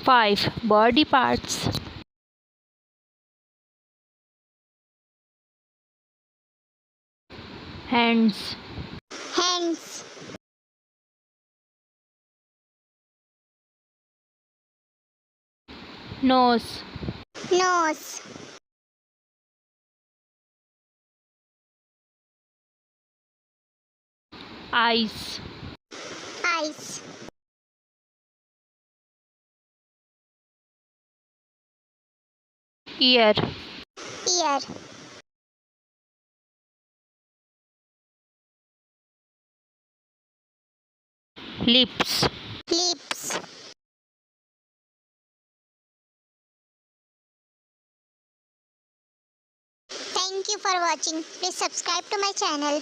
5. Body parts. Hands. Hands. Nose. Nose. Eyes. Eyes. Ear. Ear. Lips. Lips. Thank you for watching. Please subscribe to my channel.